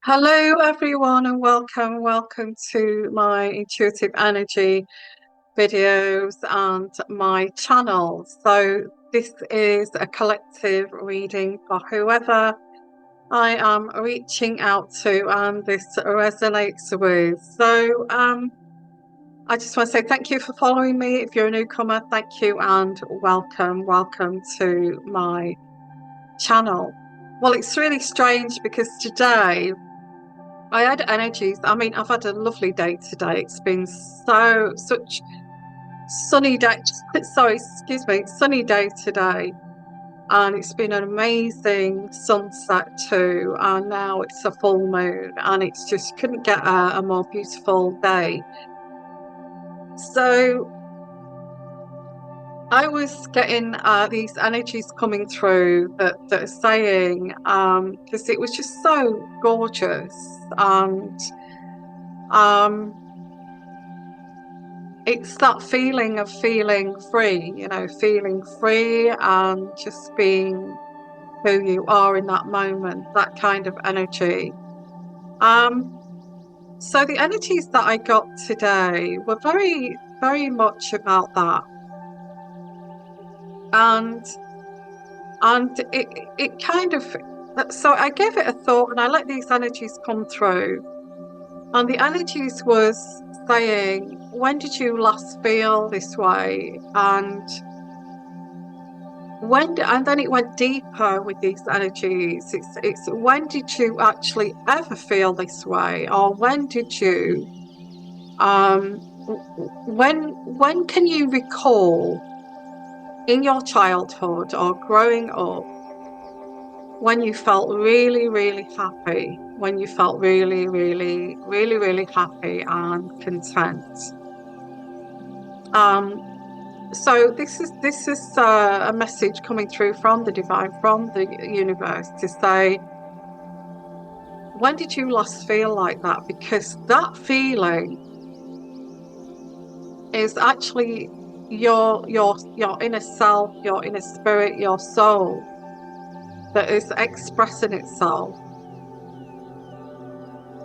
Hello, everyone, and welcome to my intuitive energy videos and my channel. So, this is a collective reading for whoever I am reaching out to, and this resonates with. So, I just want to say thank you for following me. If you're a newcomer, thank you and welcome to my channel. Well, it's really strange because today I had energies. I mean, I've had a lovely day today. It's been such sunny day. Sorry, excuse me, sunny day today, and it's been an amazing sunset too. And now it's a full moon, and it's just couldn't get a more beautiful day. So I was getting these energies coming through that are saying, because it was just so gorgeous, and it's that feeling of feeling free, feeling free and just being who you are in that moment, that kind of energy. So the energies that I got today were very much about that. And it kind of, so I gave it a thought and I let these energies come through. And the energies was saying, when did you last feel this way? And then it went deeper with these energies. It's when did you actually ever feel this way? Or when did you when can you recall in your childhood or growing up when you felt really happy, when you felt really happy and content? So this is a message coming through from the divine, from the universe, to say, when did you last feel like that? Because that feeling is actually your inner self, your inner spirit, your soul that is expressing itself,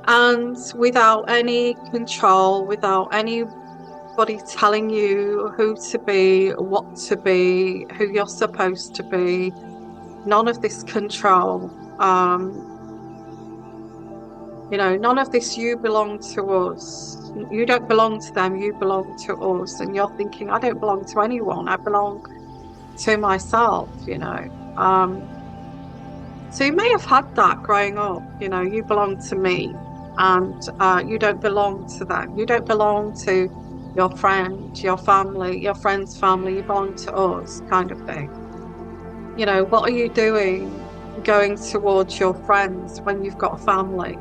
and without any control, without anybody telling you who to be, what to be, who you're supposed to be. None of this control. None of this, you belong to us. You don't belong to them, you belong to us. And you're thinking, I don't belong to anyone, I belong to myself, So you may have had that growing up, you belong to me, and you don't belong to them. You don't belong to your friend, your family, your friend's family, you belong to us, kind of thing. What are you doing going towards your friends when you've got a family?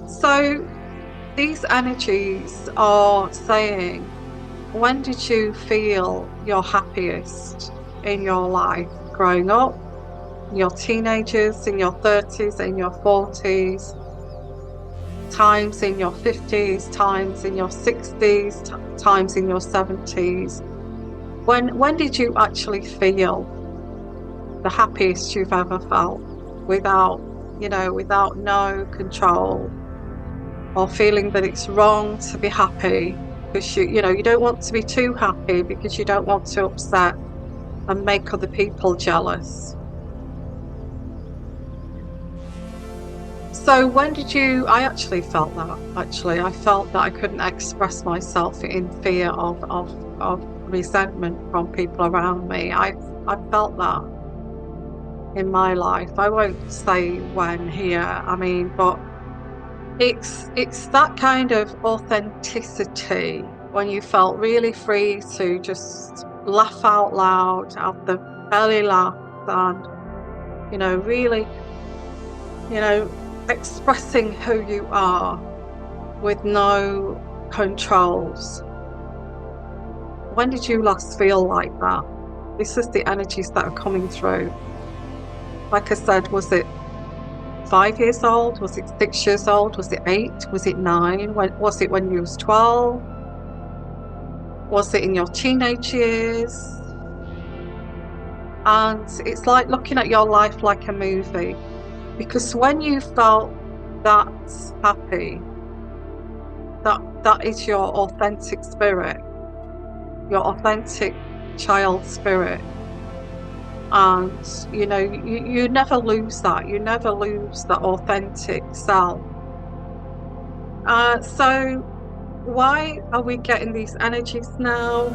So these energies are saying, when did you feel your happiest in your life? Growing up, your teenagers, in your 30s, in your 40s, times in your 50s, times in your 60s, times in your 70s. When did you actually feel the happiest you've ever felt without no control, or feeling that it's wrong to be happy because you don't want to be too happy because you don't want to upset and make other people jealous? So when did you? I actually felt that. I felt that I couldn't express myself in fear of resentment from people around me. I felt that in my life. I won't say when here. I mean, but it's that kind of authenticity when you felt really free to just laugh out loud, have the belly laugh, and really, expressing who you are with no controls. When did you last feel like that? This is the energies that are coming through. Like I said, was it 5 years old? Was it 6 years old? Was it 8? Was it 9? Was it when you was 12? Was it in your teenage years? And it's like looking at your life like a movie, because when you felt that happy, that is your authentic spirit, your authentic child spirit. And you never lose that. You never lose that authentic self. So why are we getting these energies now?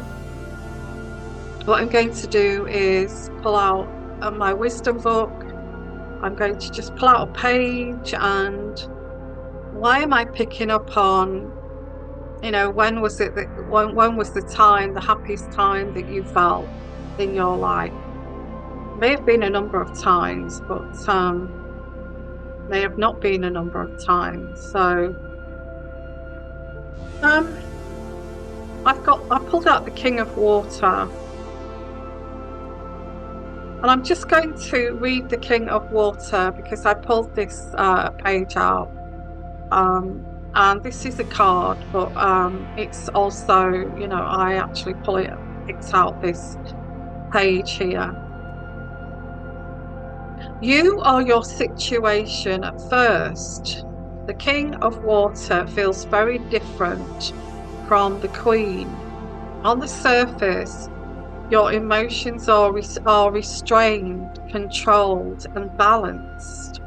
What I'm going to do is pull out my wisdom book. I'm going to just pull out a page, and why am I picking up on, when was it that when was the time, the happiest time that you felt in your life? May have been a number of times, but may have not been a number of times. So I pulled out the King of Water. And I'm just going to read the King of Water because I pulled this page out. And this is a card, but it's also, I actually picked out this page here. You are your situation at first. The King of Water feels very different from the Queen. On the surface, your emotions are restrained, controlled, and balanced.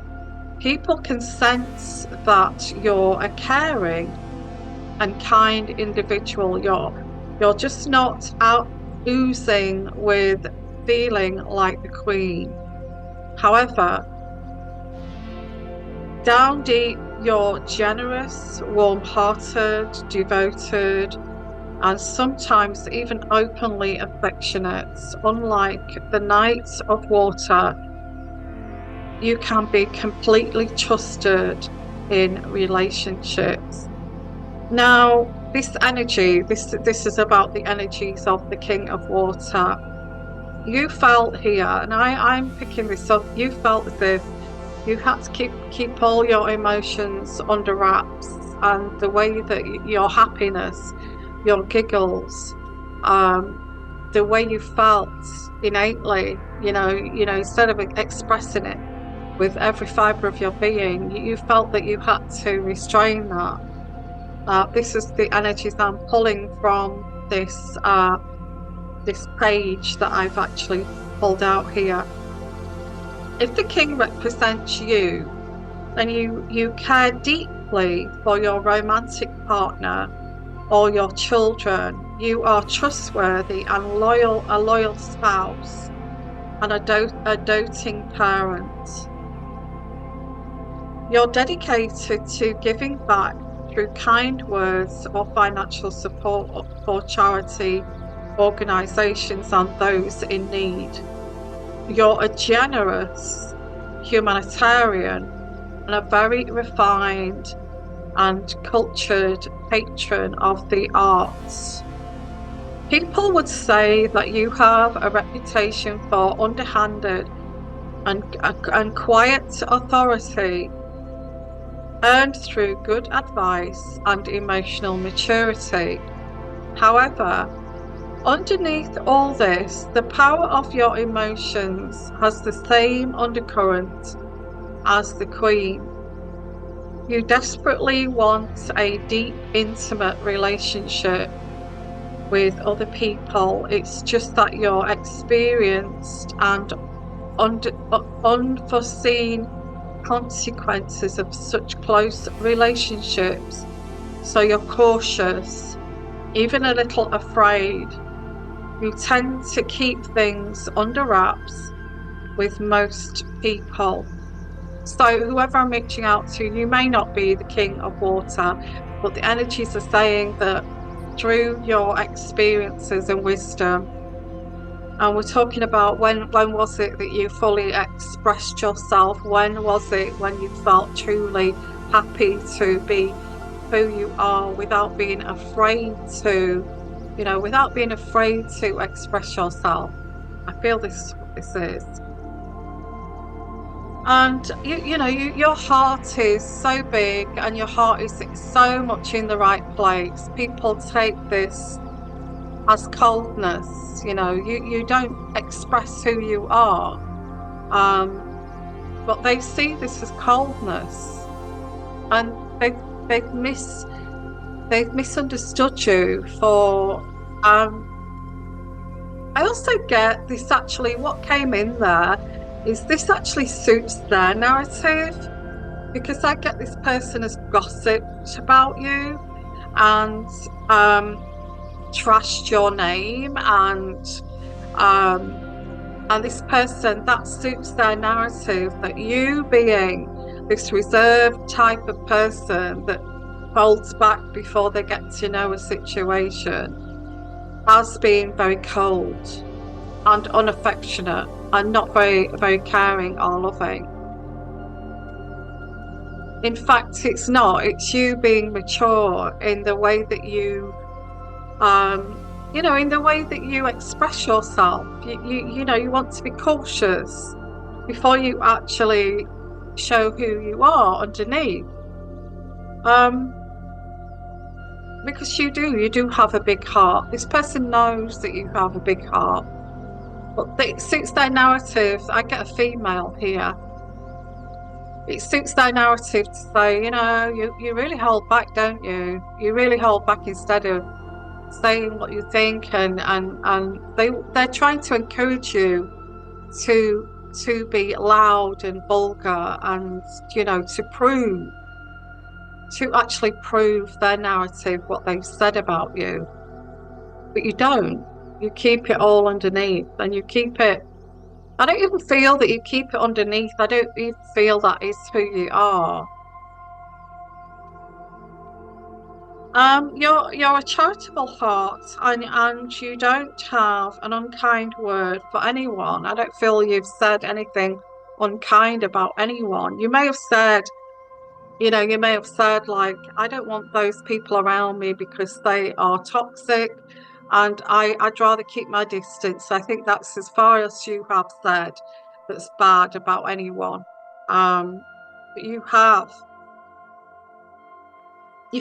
People can sense that you're a caring and kind individual. You're just not out oozing with feeling like the Queen. However, down deep, you're generous, warm-hearted, devoted, and sometimes even openly affectionate. Unlike the Knight of Water, you can be completely trusted in relationships. Now, this energy, this is about the energies of the King of Water. You felt here, and I'm picking this up, you felt as if you had to keep all your emotions under wraps, and the way that your happiness, your giggles, the way you felt innately, instead of expressing it with every fibre of your being, you felt that you had to restrain that. This is the energies I'm pulling from this page that I've actually pulled out here. If the King represents you, then you care deeply for your romantic partner or your children. You are trustworthy and a loyal spouse and a doting parent. You're dedicated to giving back through kind words or financial support for charity organisations and those in need. You're a generous humanitarian and a very refined and cultured patron of the arts. People would say that you have a reputation for underhanded and quiet authority earned through good advice and emotional maturity. However, underneath all this, the power of your emotions has the same undercurrent as the Queen. You desperately want a deep, intimate relationship with other people. It's just that you're experienced and unforeseen consequences of such close relationships. So you're cautious, even a little afraid. You tend to keep things under wraps with most people. So whoever I'm reaching out to, you may not be the King of Water, but the energies are saying that through your experiences and wisdom, and we're talking about when was it that you fully expressed yourself? When was it when you felt truly happy to be who you are without being afraid to, without being afraid to express yourself? I feel this is what this is. And your heart is so big and your heart is so much in the right place. People take this as coldness. You don't express who you are. But they see this as coldness, and they've mis they've misunderstood you for. I also get this actually. What came in there is this actually suits their narrative, because I get this person has gossiped about you and trashed your name, um and this person, that suits their narrative, that you being this reserved type of person that holds back before they get to know a situation, as being very cold and unaffectionate and not very, very caring or loving. In fact, it's not. It's you being mature in the way that in the way that you express yourself. You want to be cautious before you actually show who you are underneath. Um, because you do have a big heart. This person knows that you have a big heart, but it suits their narrative. I get a female here. It suits their narrative to say, you really hold back, don't you? You really hold back instead of saying what you think, and they're trying to encourage you to be loud and vulgar, and to actually prove their narrative, what they've said about you. But you don't. You keep it all underneath, and you keep it. I don't even feel that you keep it underneath. I don't even feel that is who you are. You're a charitable heart, and you don't have an unkind word for anyone. I don't feel you've said anything unkind about anyone. You may have said, like, I don't want those people around me because they are toxic, and I'd rather keep my distance. I think that's as far as you have said that's bad about anyone. But you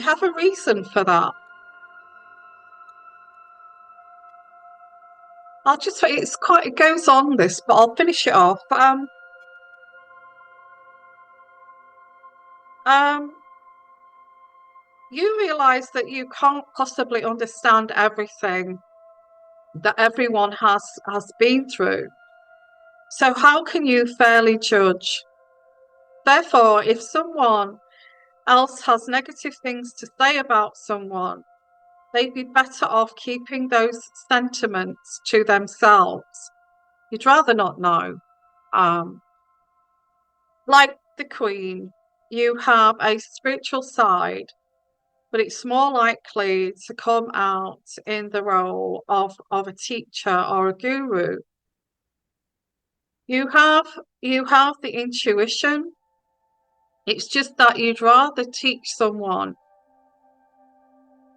have a reason for that. It goes on this, but I'll finish it off. Um, you realize that you can't possibly understand everything that everyone has been through. So how can you fairly judge? Therefore, if someone else has negative things to say about someone, they'd be better off keeping those sentiments to themselves. You'd rather not know. Um, like the Queen, you have a spiritual side, but it's more likely to come out in the role of a teacher or a guru. You have the intuition. It's just that you'd rather teach someone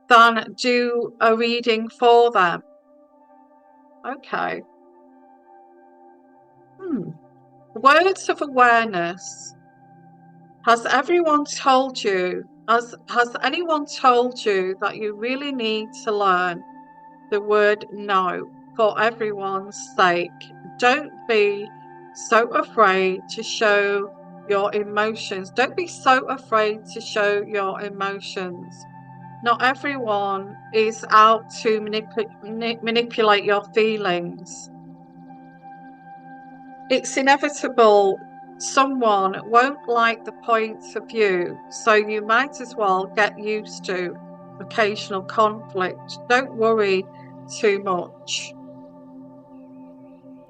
than do a reading for them. Okay. Words of awareness. Has everyone told you, has anyone told you that you really need to learn the word no for everyone's sake? Don't be so afraid to show your emotions. Don't be so afraid to show your emotions. Not everyone is out to manipulate your feelings. It's inevitable. Someone won't like the point of view, so you might as well get used to occasional conflict. Don't worry too much.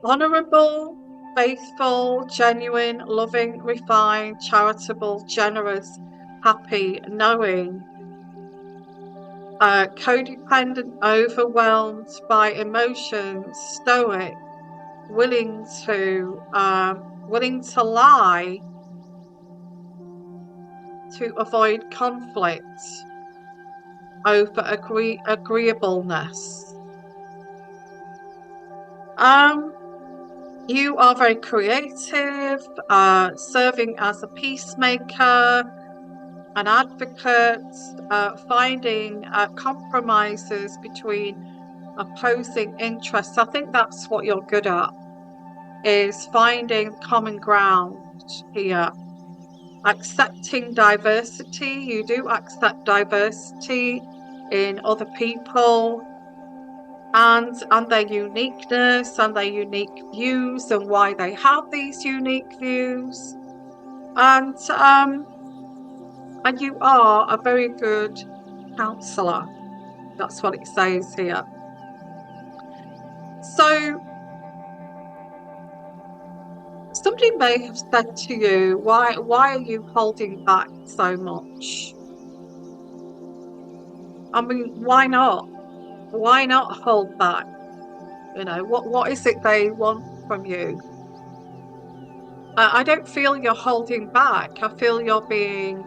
Honourable, faithful, genuine, loving, refined, charitable, generous, happy, knowing, codependent, overwhelmed by emotions, stoic, willing to lie to avoid conflict, over agreeableness. You are very creative, serving as a peacemaker, an advocate, finding compromises between opposing interests. I think that's what you're good at, is finding common ground here. Accepting diversity. You do accept diversity in other people and their uniqueness and their unique views and why they have these unique views. And you are a very good counselor. That's what it says here. So somebody may have said to you, why are you holding back so much? I mean, why not? Why not hold back? You know, what is it they want from you? I don't feel you're holding back. I feel you're being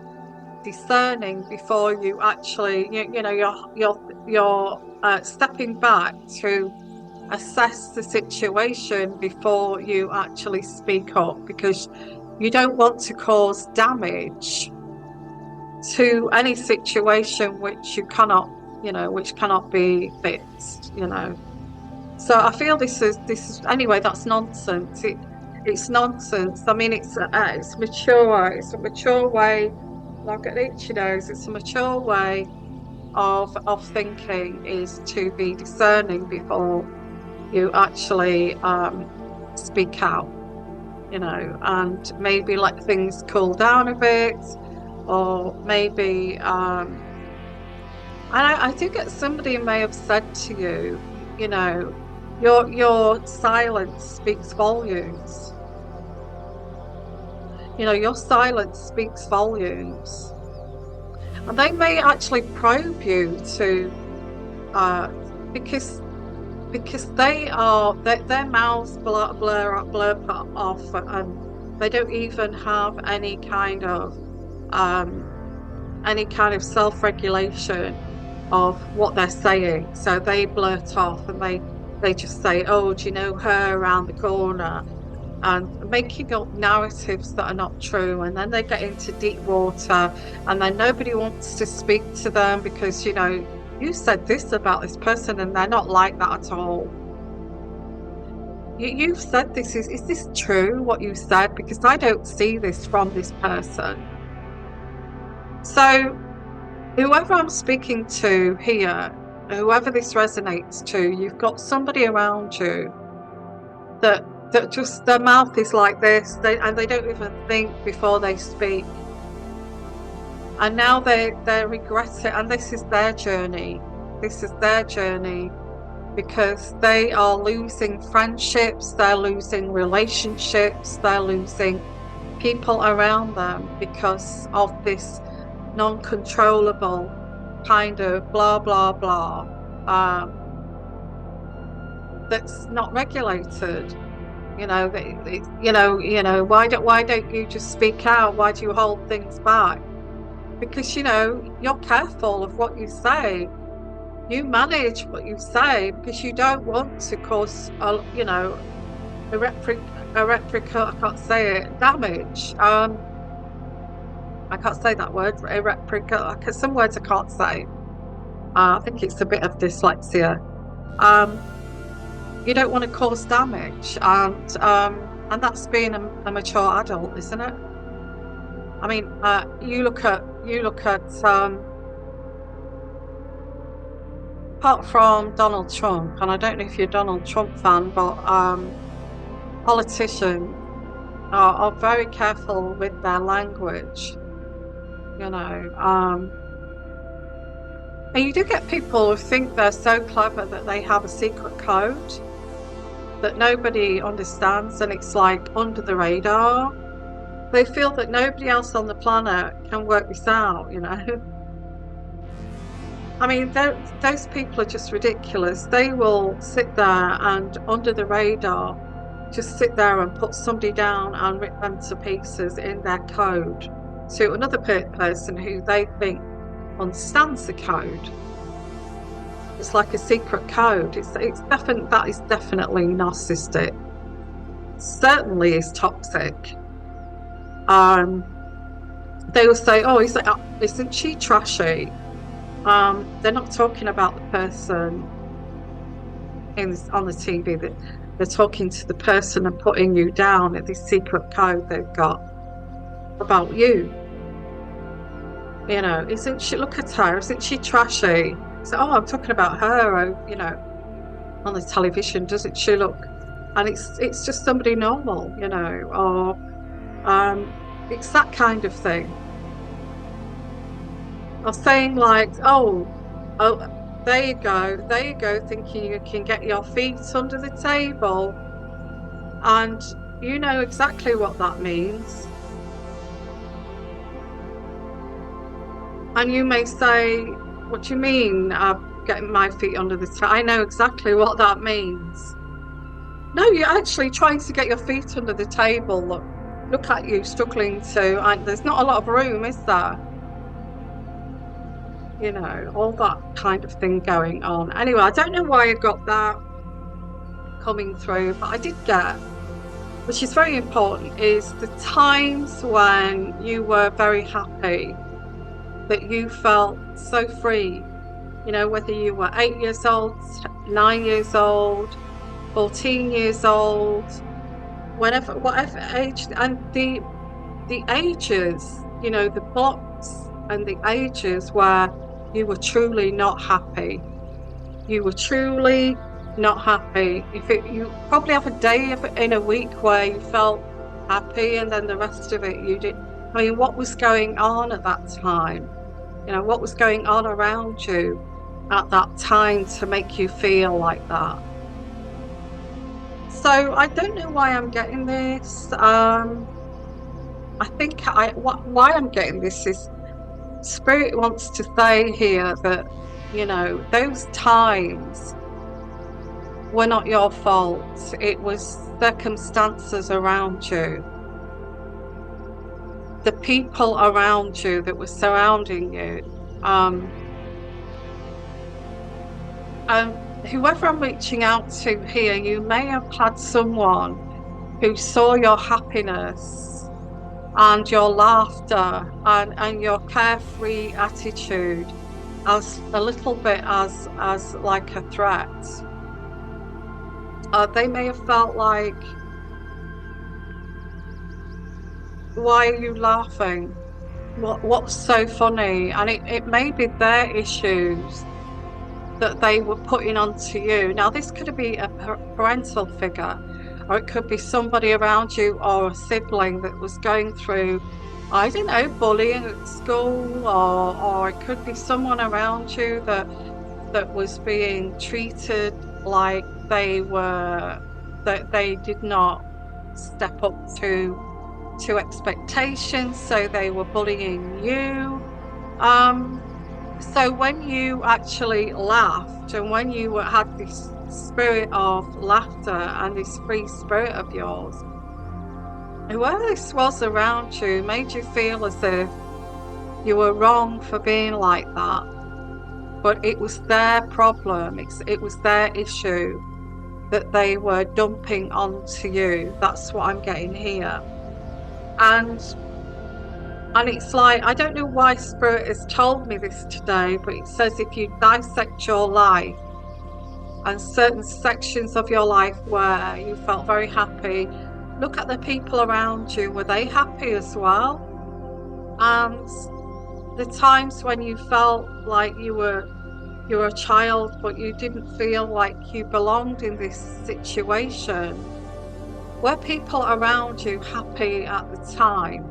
discerning before you actually, you know, you're stepping back to assess the situation before you actually speak up, because you don't want to cause damage to any situation which you cannot, you know, which cannot be fixed, you know. So I feel this is anyway. That's nonsense. It's nonsense. I mean, it's mature. It's a mature way. Like at each nose, it's a mature way of thinking, is to be discerning before you actually speak out, you know, and maybe let things cool down a bit, or maybe I think that somebody may have said to you, you know, your silence speaks volumes. You know, your silence speaks volumes. And they may actually probe you to because they are their mouths blur off, and they don't even have any kind of self-regulation of what they're saying. So they blurt off and they just say, oh, do you know her around the corner? And making up narratives that are not true. And then they get into deep water, and then nobody wants to speak to them because, you know, you said this about this person and they're not like that at all. You've said this. Is this true, what you said? Because I don't see this from this person. So whoever I'm speaking to here, whoever this resonates to, you've got somebody around you that just their mouth is like this, and they don't even think before they speak. And now they regret it, and this is their journey. This is their journey, because they are losing friendships, they're losing relationships, they're losing people around them because of this non-controllable kind of blah blah blah that's not regulated. You know, why don't you just speak out? Why do you hold things back? Because, you know, you're careful of what you say. You manage what you say because you don't want to cause, you know, I can't say it, damage. I can't say that word, because some words I can't say. I think it's a bit of dyslexia. You don't want to cause damage, and that's being a mature adult, isn't it? I mean, you look at apart from Donald Trump, and I don't know if you're a Donald Trump fan, but politicians are very careful with their language, you know. And you do get people who think they're so clever that they have a secret code that nobody understands, and it's like under the radar. They feel that nobody else on the planet can work this out, you know. I mean, those people are just ridiculous. They will sit there and under the radar, just sit there and put somebody down and rip them to pieces in their code to another person who they think understands the code. It's like a secret code. That is definitely narcissistic. Certainly is toxic. They will say, "Oh, isn't she trashy?" They're not talking about the person. on the TV that they're talking to the person and putting you down at this secret code they've got about you. Isn't she, look at her, isn't she trashy? So, oh, I'm talking about her, oh, on the television, doesn't she look? And it's just somebody normal, or it's that kind of thing. Or saying like, oh, there you go, thinking you can get your feet under the table, and you know exactly what that means. And you may say, what do you mean, getting my feet under the table? I know exactly what that means. No, you're actually trying to get your feet under the table. Look at you struggling to, and there's not a lot of room, is there? All that kind of thing going on. Anyway, I don't know why I got that coming through, but I did get, which is very important, is the times when you were very happy, that you felt so free, whether you were 8 years old, 9 years old, 14 years old, whatever age, and the ages, the blocks and the ages where you were truly not happy. You were truly not happy. You probably have a day in a week where you felt happy, and then the rest of it you did. I mean, what was going on at that time? What was going on around you at that time to make you feel like that? So I don't know why I'm getting this. I think why I'm getting this is Spirit wants to say here that, those times were not your fault. It was circumstances around you, the people around you that were surrounding you. And whoever I'm reaching out to here, you may have had someone who saw your happiness and your laughter and your carefree attitude as a little bit as like a threat. They may have felt like, why are you laughing? What's so funny? And it may be their issues that they were putting onto you. Now, this could be a parental figure, or it could be somebody around you or a sibling that was going through, I don't know, bullying at school, or it could be someone around you that was being treated like that they did not step up to expectations, so they were bullying you. So when you actually laughed, and when you had this spirit of laughter and this free spirit of yours, whoever this was around you made you feel as if you were wrong for being like that. But it was their problem, it was their issue that they were dumping onto you. That's what I'm getting here. And it's like, I don't know why Spirit has told me this today, but it says if you dissect your life and certain sections of your life where you felt very happy, look at the people around you. Were they happy as well? And the times when you felt like you were a child, but you didn't feel like you belonged in this situation, were people around you happy at the time?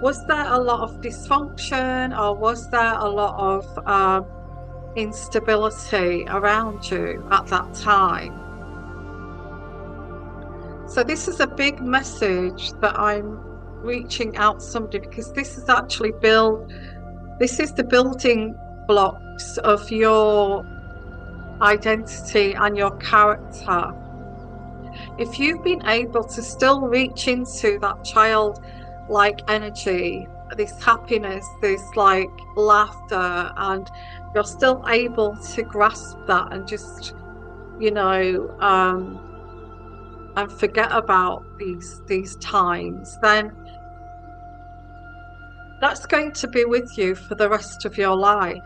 Was there a lot of dysfunction, or was there a lot of instability around you at that time? So this is a big message that I'm reaching out to somebody, because this is actually this is the building blocks of your identity and your character. If you've been able to still reach into that childlike energy, this happiness, this like laughter, and you're still able to grasp that and just, and forget about these times, then that's going to be with you for the rest of your life.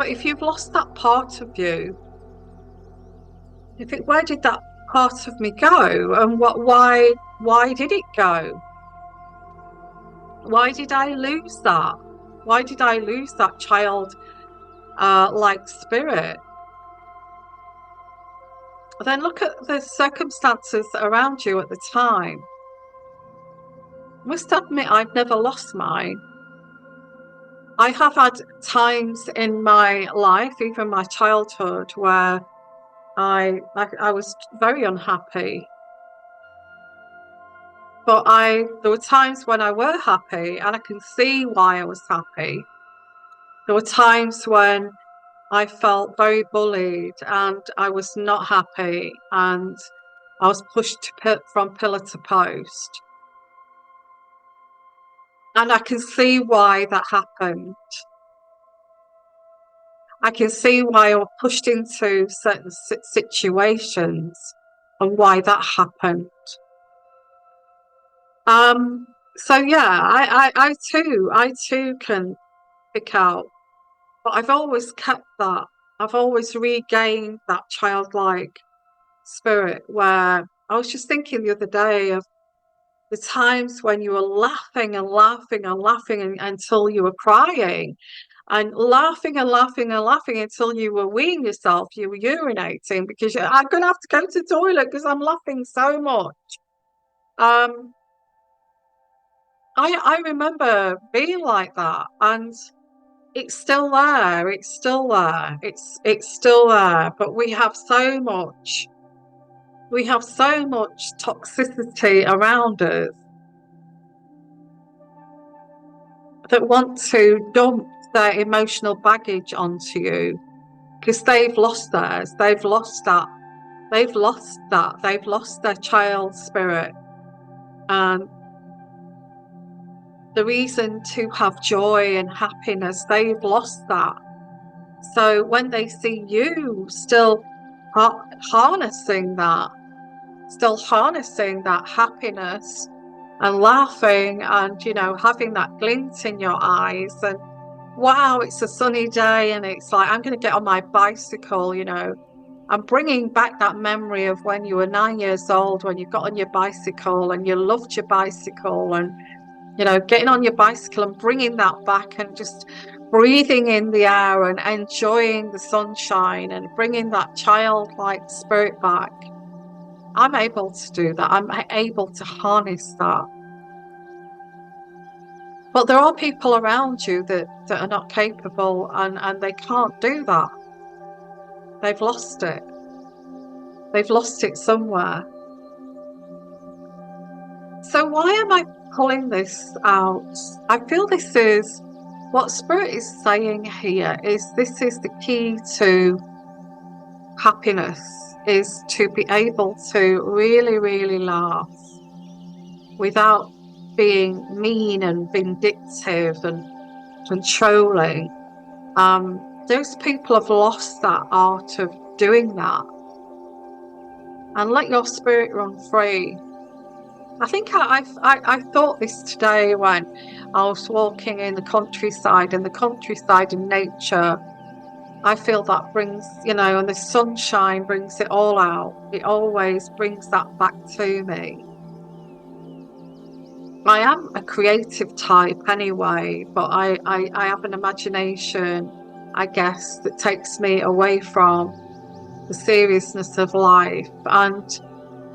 But if you've lost that part of you, where did that part of me go? And why did it go? Why did I lose that? Why did I lose that child like spirit? Then look at the circumstances around you at the time. I must admit, I've never lost mine. I have had times in my life, even my childhood, where I was very unhappy. But there were times when I were happy, and I can see why I was happy. There were times when I felt very bullied and I was not happy and I was pushed from pillar to post. And I can see why that happened. I can see why I was pushed into certain situations and why that happened. So yeah, I too can pick out, but I've always kept that. I've always regained that childlike spirit where I was just thinking the other day of the times when you were laughing and laughing and laughing until you were crying, and laughing and laughing and laughing until you were weeing yourself, you were urinating because I'm going to have to go to the toilet because I'm laughing so much. I remember being like that, and it's still there. It's still there. It's still there. But we have so much toxicity around us that want to dump their emotional baggage onto you because they've lost theirs. They've lost that. They've lost that. They've lost their child spirit. And the reason to have joy and happiness, they've lost that. So when they see you still harnessing that happiness and laughing and, having that glint in your eyes and wow, it's a sunny day and it's like, I'm going to get on my bicycle, I'm bringing back that memory of when you were 9 years old, when you got on your bicycle and you loved your bicycle and, getting on your bicycle and bringing that back and just breathing in the air and enjoying the sunshine and bringing that childlike spirit back. I'm able to do that. I'm able to harness that. But there are people around you that are not capable and they can't do that. They've lost it. They've lost it somewhere. So why am I pulling this out? I feel this is what Spirit is saying here is this is the key to happiness, is to be able to really, really laugh without being mean and vindictive and controlling. Those people have lost that art of doing that. And let your spirit run free. I think I thought this today when I was walking in the countryside, and nature. I feel that brings, and the sunshine brings it all out. It always brings that back to me. I am a creative type anyway, but I have an imagination, I guess, that takes me away from the seriousness of life. And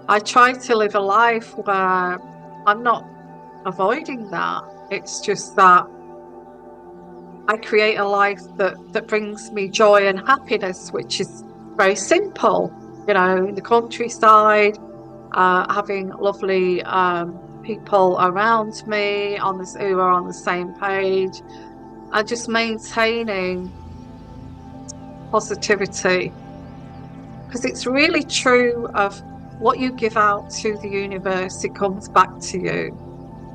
I try to live a life where I'm not avoiding that. It's just that I create a life that brings me joy and happiness, which is very simple, in the countryside, having lovely people around me who are on the same page, and just maintaining positivity. Because it's really true of what you give out to the universe, it comes back to you.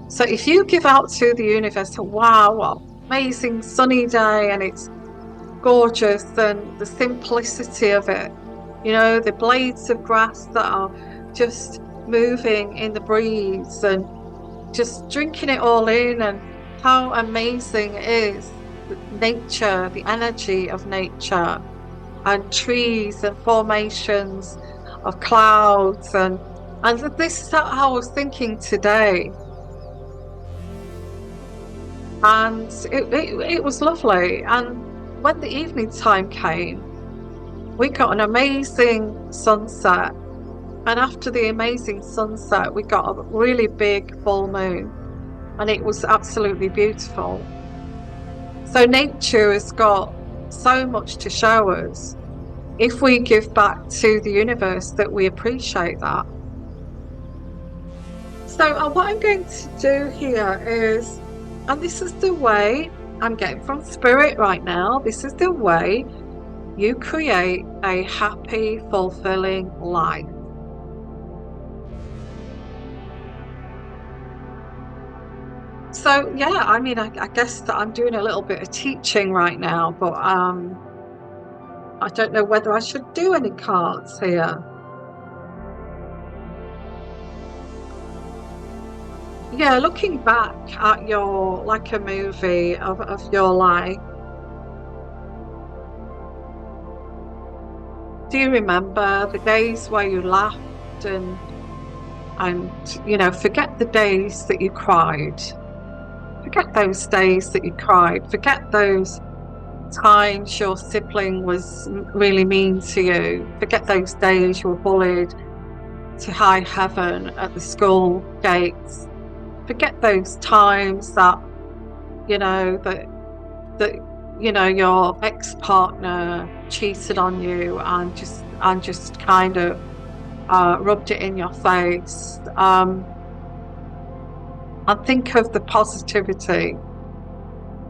So if you give out to the universe, wow, what amazing sunny day and it's gorgeous, and the simplicity of it, the blades of grass that are just moving in the breeze and just drinking it all in, and how amazing it is. nature, the energy of nature, and trees and formations of clouds, and this is how I was thinking today, and it was lovely. And when the evening time came, we got an amazing sunset, and after the amazing sunset, we got a really big full moon, and it was absolutely beautiful. So nature has got so much to show us if we give back to the universe that we appreciate that. So what I'm going to do here is, and this is the way I'm getting from spirit right now, this is the way you create a happy, fulfilling life. So yeah, I mean, I guess that I'm doing a little bit of teaching right now, but I don't know whether I should do any cards here. Yeah, looking back at your, like a movie of your life, do you remember the days where you laughed and forget the days that you cried. Forget those days that you cried. Forget those times your sibling was really mean to you. Forget those days you were bullied to high heaven at the school gates. Forget those times that your ex-partner cheated on you and just kind of rubbed it in your face. And think of the positivity,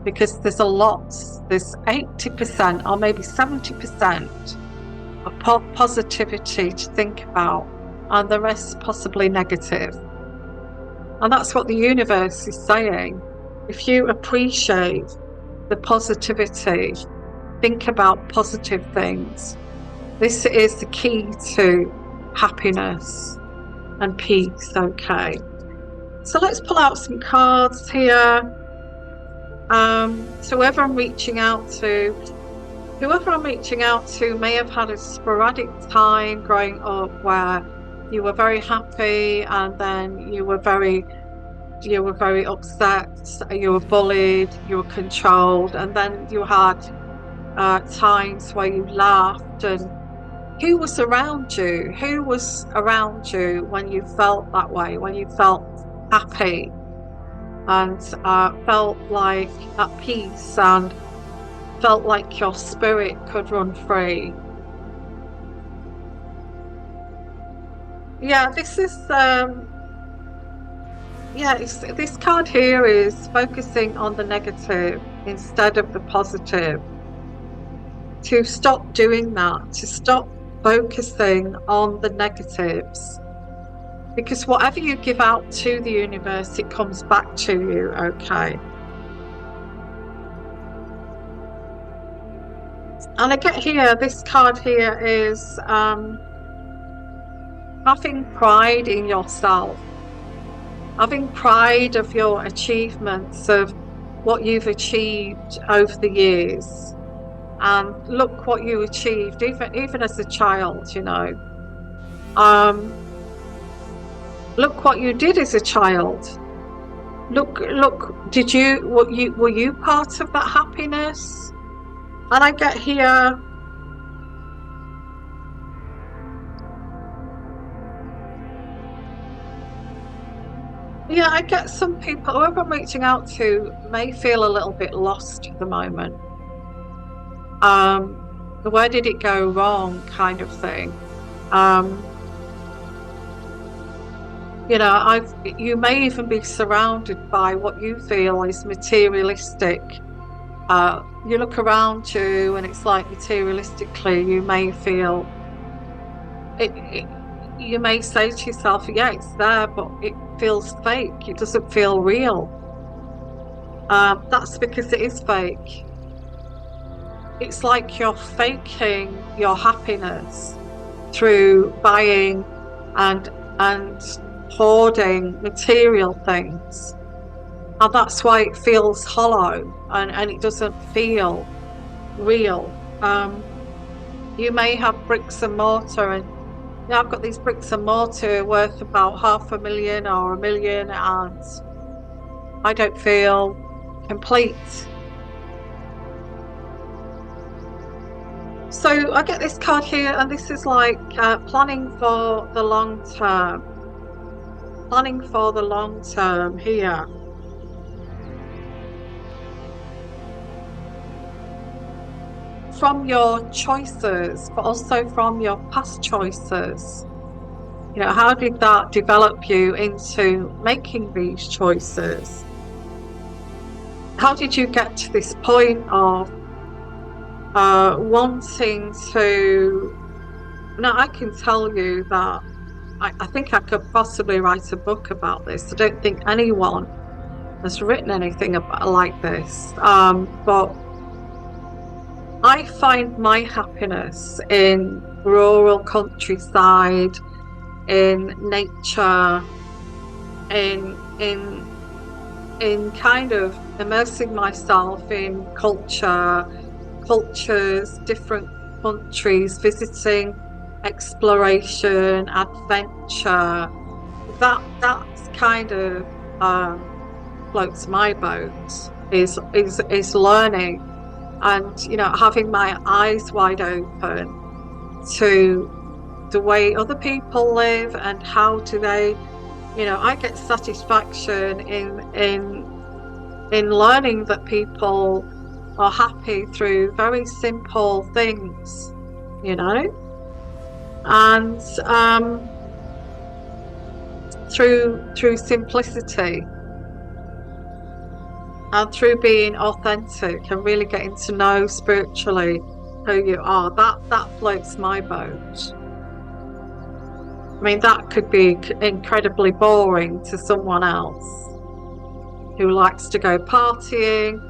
because there's 80% or maybe 70% of positivity to think about, and the rest possibly negative. And that's what the universe is saying. If you appreciate the positivity, think about positive things. This is the key to happiness and peace. Okay, so let's pull out some cards here. So whoever I'm reaching out to may have had a sporadic time growing up where you were very happy, and then you were very upset, you were bullied, you were controlled, and then you had times where you laughed. And who was around you? Who was around you when you felt that way, when you felt happy and felt like at peace and felt like your spirit could run free? Yeah, this is this card here is focusing on the negative instead of the positive. To stop doing that, to stop focusing on the negatives, because whatever you give out to the universe, it comes back to you. Okay. And I get here, this card here is having pride in yourself, having pride of your achievements, of what you've achieved over the years. And look what you achieved, even as a child, look what you did as a child. Look, were you part of that happiness? And I get here, yeah, I get some people, whoever I'm reaching out to, may feel a little bit lost at the moment. Where did it go wrong, kind of thing. You may even be surrounded by what you feel is materialistic. You look around you and it's like materialistically you may feel it. You may say to yourself, yeah, it's there, but it feels fake. It doesn't feel real. That's because it is fake. It's like you're faking your happiness through buying and hoarding material things. And that's why it feels hollow and it doesn't feel real. You may have bricks and mortar, and yeah, I've got these bricks and mortar worth about 500,000 or 1 million, and I don't feel complete. So I get this card here, and this is like planning for the long term. Planning for the long term here. From your choices, but also from your past choices. You know, how did that develop you into making these choices? How did you get to this point of wanting to? Now, I can tell you that I think I could possibly write a book about this. I don't think anyone has written anything about like this. But I find my happiness in rural countryside, in nature, in in kind of immersing myself in cultures, different countries, visiting, exploration, adventure. That's kind of floats my boat is learning and having my eyes wide open to the way other people live and how do they I get satisfaction in learning that people are happy through very simple things, you know, and through simplicity and through being authentic and really getting to know spiritually who you are. That floats my boat. I mean, that could be incredibly boring to someone else who likes to go partying,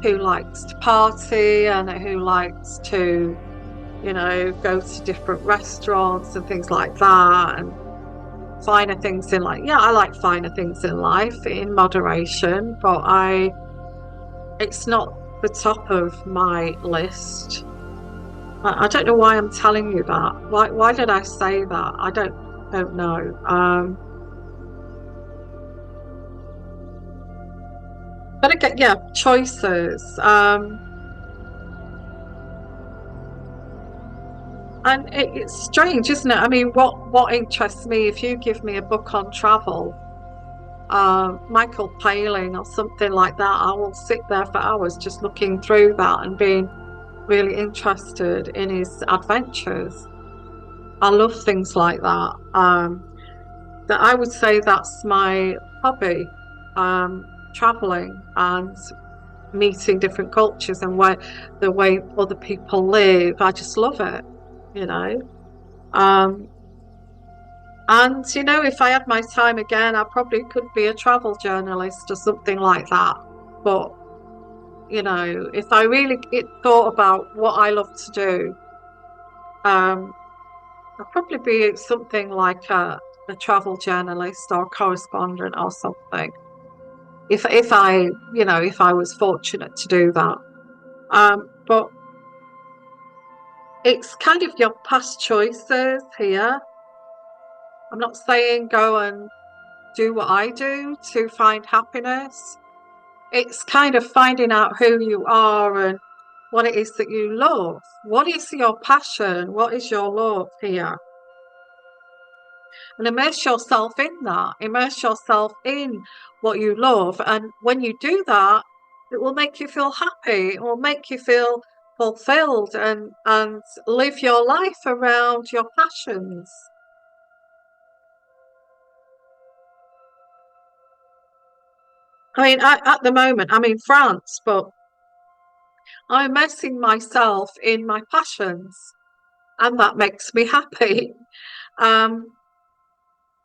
who likes to party, and who likes to, go to different restaurants and things like that, and finer things in life. Yeah, I like finer things in life in moderation, but it's not the top of my list. I don't know why I'm telling you that. Why did I say that? I don't know. But again, yeah, choices. And it's strange, isn't it? I mean, what interests me, if you give me a book on travel, Michael Palin or something like that, I will sit there for hours just looking through that and being really interested in his adventures. I love things like that. That I would say that's my hobby, traveling and meeting different cultures and the way other people live. I just love it, you know. Um, and if I had my time again, I probably could be a travel journalist or something like that. But if I really thought about what I love to do, um, I'd probably be something like a travel journalist or correspondent or something. If I if I was fortunate to do that. But it's kind of your past choices here. I'm not saying go and do what I do to find happiness. It's kind of finding out who you are and what it is that you love. What is your passion? What is your love here? And immerse yourself in that. Immerse yourself in what you love. And when you do that, it will make you feel happy. It will make you feel fulfilled and live your life around your passions. I mean, at the moment, I'm in France, but I'm immersing myself in my passions, and that makes me happy. Um,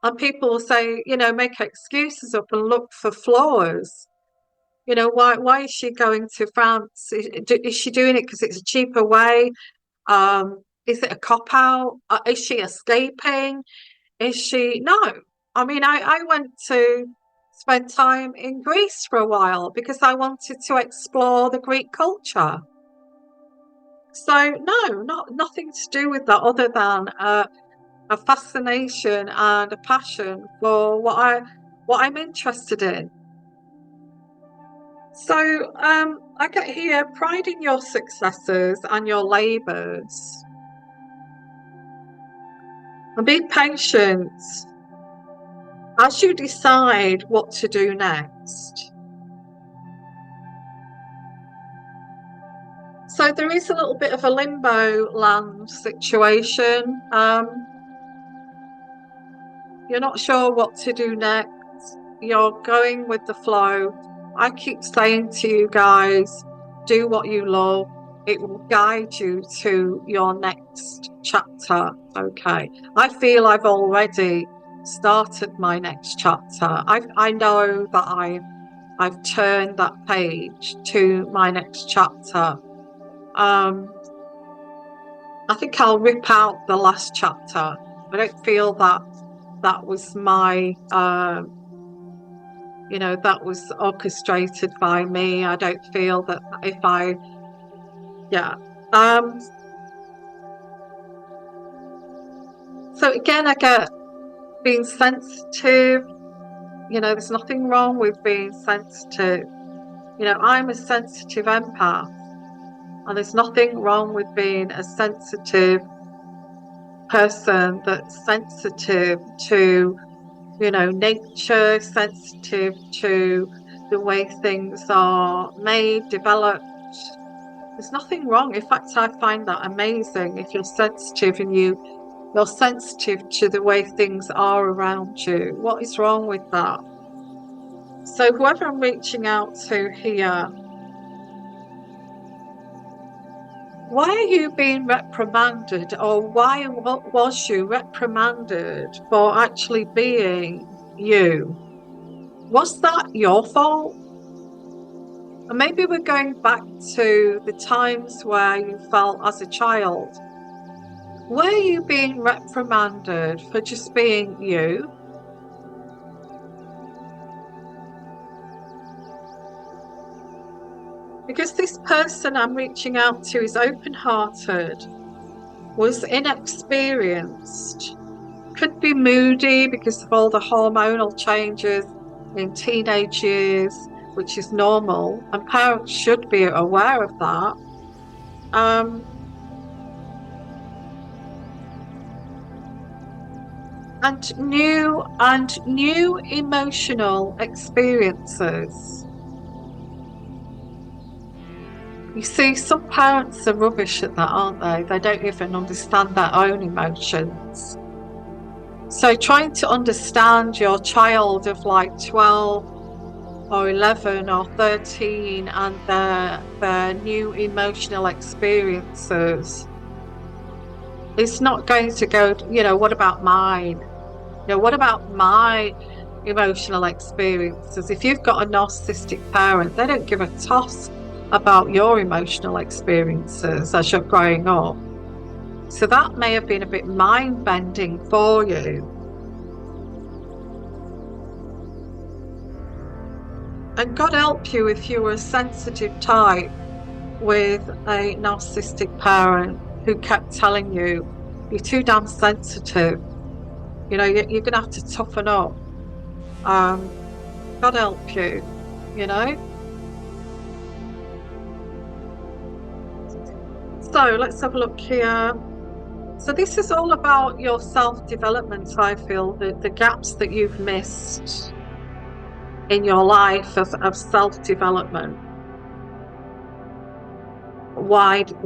and people will say, make excuses up and look for flaws. Why is she going to France? Is she doing it because it's a cheaper way? Is it a cop out? Is she escaping? Is she? No. I mean, I went to spent time in Greece for a while because I wanted to explore the Greek culture. So no, nothing to do with that other than a fascination and a passion for what I'm interested in. So I get here, pride in your successes and your labours. And be patient as you decide what to do next. So there is a little bit of a limbo land situation. You're not sure what to do next. You're going with the flow. I keep saying to you guys, do what you love. It will guide you to your next chapter. Okay. I feel I've already started my next chapter. I know that I've turned that page to my next chapter. I think I'll rip out the last chapter. I don't feel that was my that was orchestrated by me. I don't feel that so again I get being sensitive. There's nothing wrong with being sensitive. I'm a sensitive empath, and there's nothing wrong with being a sensitive person that's sensitive to nature, sensitive to the way things are made, developed. There's nothing wrong. In fact, I find that amazing. If you're sensitive and you're sensitive to the way things are around you, what is wrong with that? So whoever I'm reaching out to here, why are you being reprimanded, or why was you reprimanded for actually being you? Was that your fault? And maybe we're going back to the times where you felt as a child. Were you being reprimanded for just being you? Because this person I'm reaching out to is open-hearted, was inexperienced, could be moody because of all the hormonal changes in teenage years, which is normal, and parents should be aware of that. And new emotional experiences. You see, some parents are rubbish at that, aren't they? They don't even understand their own emotions. So trying to understand your child of like 12 or 11 or 13 and their new emotional experiences, it's not going to go, what about mine? What about my emotional experiences? If you've got a narcissistic parent, they don't give a toss about your emotional experiences as you're growing up. So that may have been a bit mind-bending for you. And God help you if you were a sensitive type with a narcissistic parent who kept telling you, you're too damn sensitive. You're going to have to toughen up. God help you, So let's have a look here. So this is all about your self-development, I feel, the gaps that you've missed in your life of self-development. Why did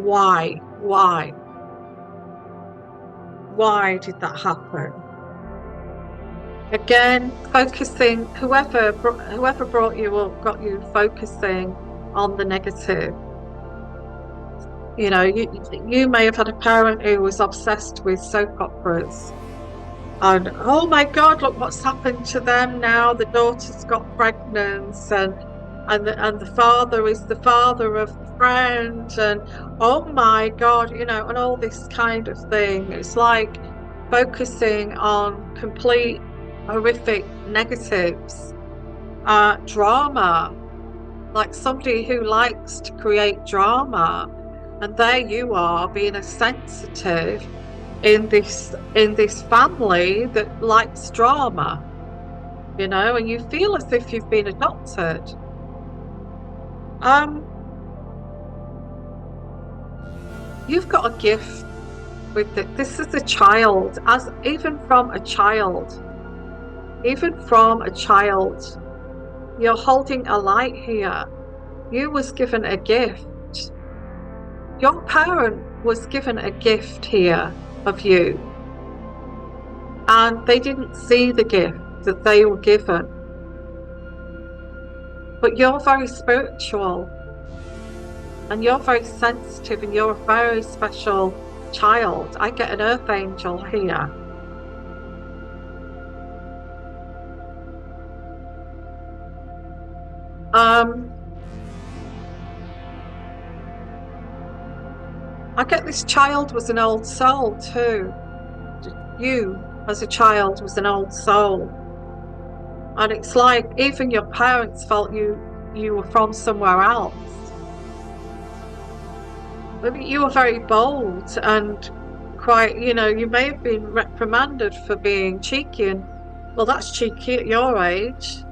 that happen? Again, focusing, whoever brought you up got you focusing on the negative. You may have had a parent who was obsessed with soap operas. And oh my God, look what's happened to them now. The daughter's got pregnant, and the father is the father of the friend, and oh my God, and all this kind of thing. It's like focusing on complete horrific negatives. drama, like somebody who likes to create drama. And there you are being a sensitive in this family that likes drama, and you feel as if you've been adopted. Um, you've got a gift with it. This is a child, even from a child, you're holding a light here. You was given a gift. Your parent was given a gift here of you, and they didn't see the gift that they were given. But you're very spiritual, and you're very sensitive, and you're a very special child. I get an earth angel here. I get this child was an old soul too. You, as a child, was an old soul. And it's like even your parents felt you were from somewhere else. Maybe you were very bold and quite, you may have been reprimanded for being cheeky, and well, that's cheeky at your age.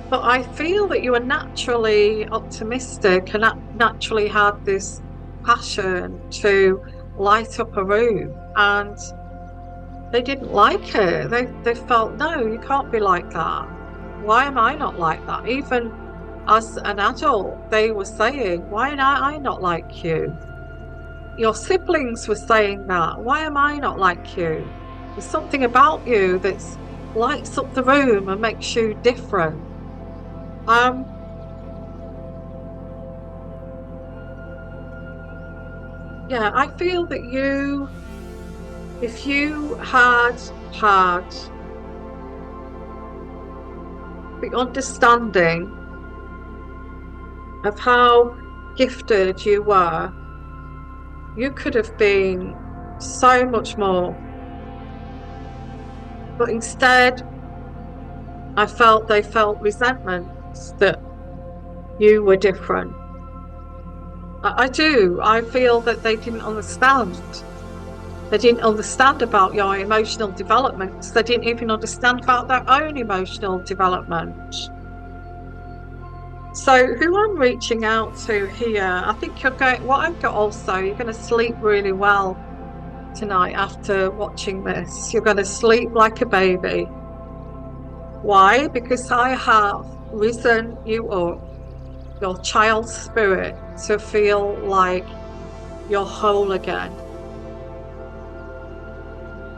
But I feel that you were naturally optimistic and naturally had this passion to light up a room, and they didn't like it. They felt, no, you can't be like that. Why am I not like that? Even as an adult, they were saying, why am I not like you? Your siblings were saying that. Why am I not like you? There's something about you that lights up the room and makes you different. Yeah, I feel that if you had the understanding of how gifted you were, you could have been so much more. But instead, they felt resentment that you were different. I do. I feel that they didn't understand. They didn't understand about your emotional development. They didn't even understand about their own emotional development. So who I'm reaching out to here, I think you're going to sleep really well tonight after watching this. You're going to sleep like a baby. Why? Because I have risen you up, your child's spirit, to feel like you're whole again.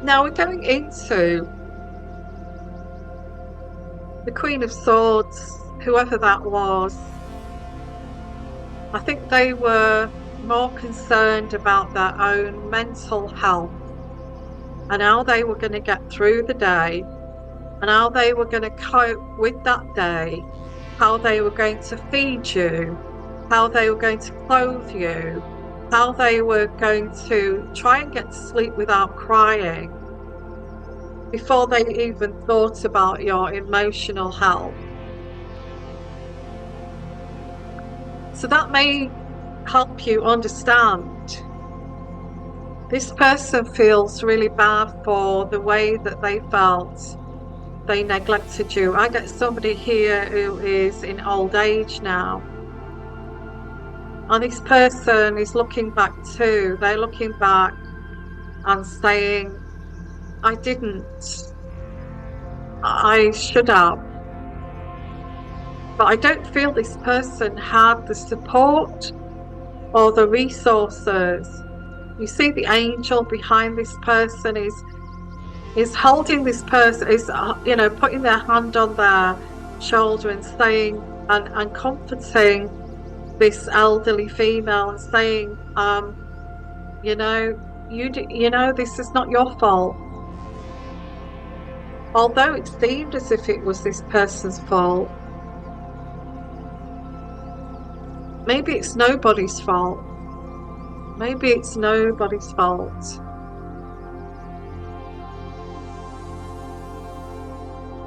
Now we're going into the Queen of Swords, whoever that was. I think they were more concerned about their own mental health and how they were going to get through the day and how they were going to cope with that day, how they were going to feed you, how they were going to clothe you, how they were going to try and get to sleep without crying before they even thought about your emotional health. So that may help you understand. This person feels really bad for the way that they felt they neglected you. I get somebody here who is in old age now. And this person is looking back too. They're looking back and saying, I didn't. I should have. But I don't feel this person had the support or the resources. You see the angel behind this person is holding this person, is putting their hand on their shoulder and saying and comforting this elderly female and saying, this is not your fault. Although it seemed as if it was this person's fault, maybe it's nobody's fault. Maybe it's nobody's fault.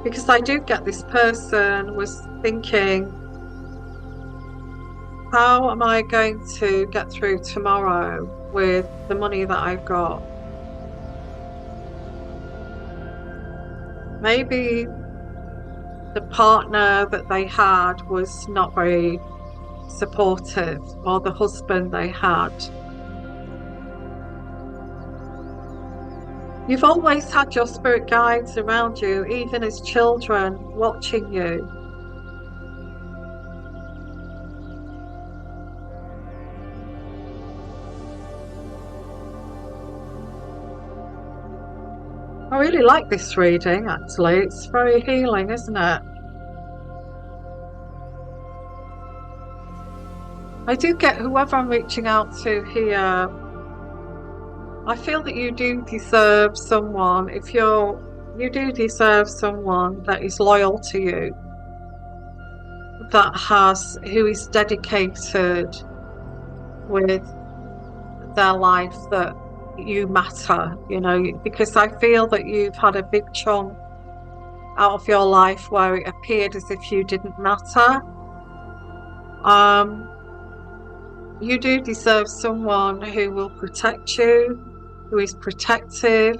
Because I do get this person was thinking, how am I going to get through tomorrow with the money that I've got? Maybe the partner that they had was not very supportive, or the husband they had. You've always had your spirit guides around you, even as children, watching you. I really like this reading, actually. It's very healing, isn't it? I do get whoever I'm reaching out to here. I feel that you do deserve someone. You do deserve someone that is loyal to you, who is dedicated with their life, that you matter, because I feel that you've had a big chunk out of your life where it appeared as if you didn't matter. You do deserve someone who will protect you, who is protective.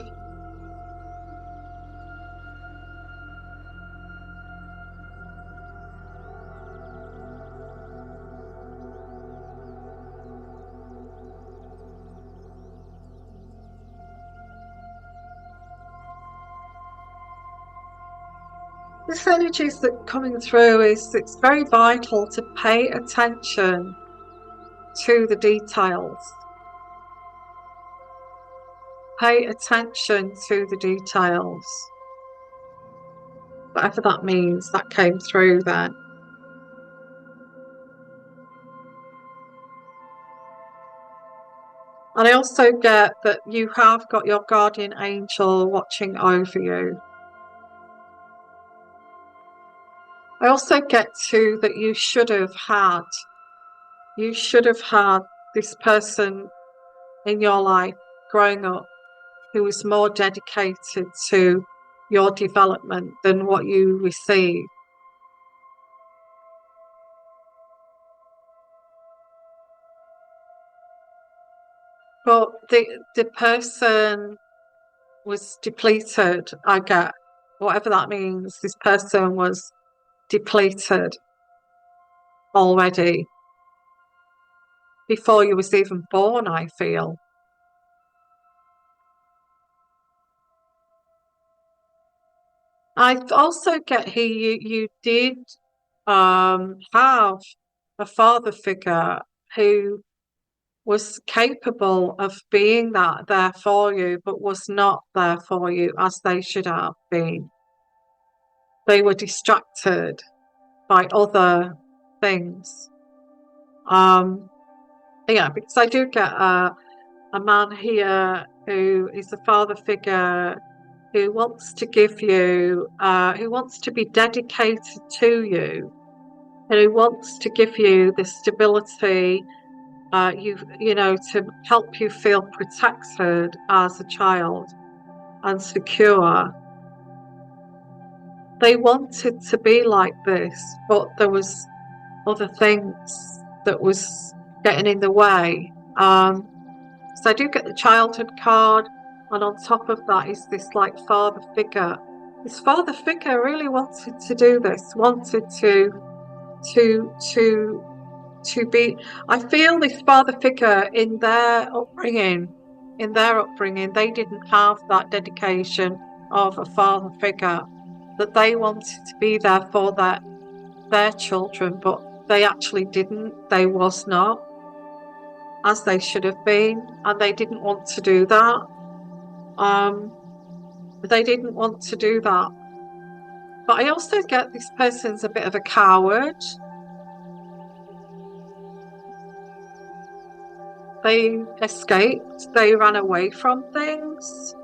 This energy that's coming through is it's very vital to pay attention to the details. Pay attention to the details. Whatever that means, that came through then. And I also get that you have got your guardian angel watching over you. I also get too that you should have had this person in your life growing up who was more dedicated to your development than what you received. But the person was depleted, I get. Whatever that means, this person was depleted already before you was even born, I feel. I also get here you did have a father figure who was capable of being there for you, but was not there for you as they should have been. They were distracted by other things. Because I do get a man here who is a father figure who wants to give you, who wants to be dedicated to you, and who wants to give you the stability, to help you feel protected as a child and secure. They wanted to be like this, but there was other things that was getting in the way. So I do get the childhood card, and on top of that is this like father figure. This father figure really wanted to do this, wanted to be. I feel this father figure in their upbringing, they didn't have that dedication of a father figure, that they wanted to be there for their children, but they actually didn't. They was not as they should have been, and they didn't want to do that. They didn't want to do that. But I also get this person's a bit of a coward. They escaped, they ran away from things.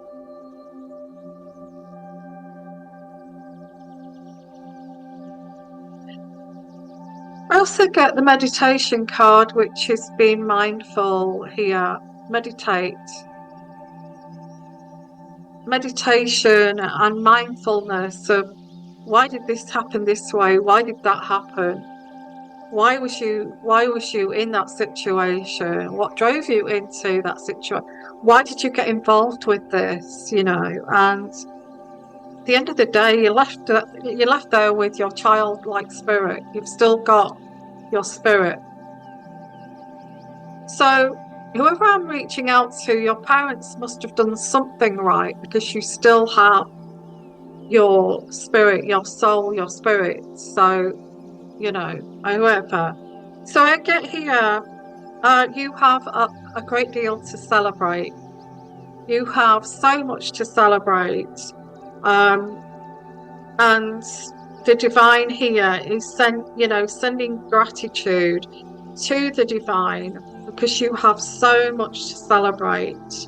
I also get the meditation card, which is being mindful here. Meditate. Meditation and mindfulness of Why did this happen this way? Why did that happen? Why was you in that situation? What drove you into that situation? Why did you get involved with this? And at the end of the day, you're left there with your childlike spirit. You've still got your spirit. So whoever I'm reaching out to, your parents must have done something right, because you still have your spirit, your soul, your spirit. So, whoever. So I get here, you have a great deal to celebrate. You have so much to celebrate. Um, and the divine here is sending gratitude to the divine, because you have so much to celebrate.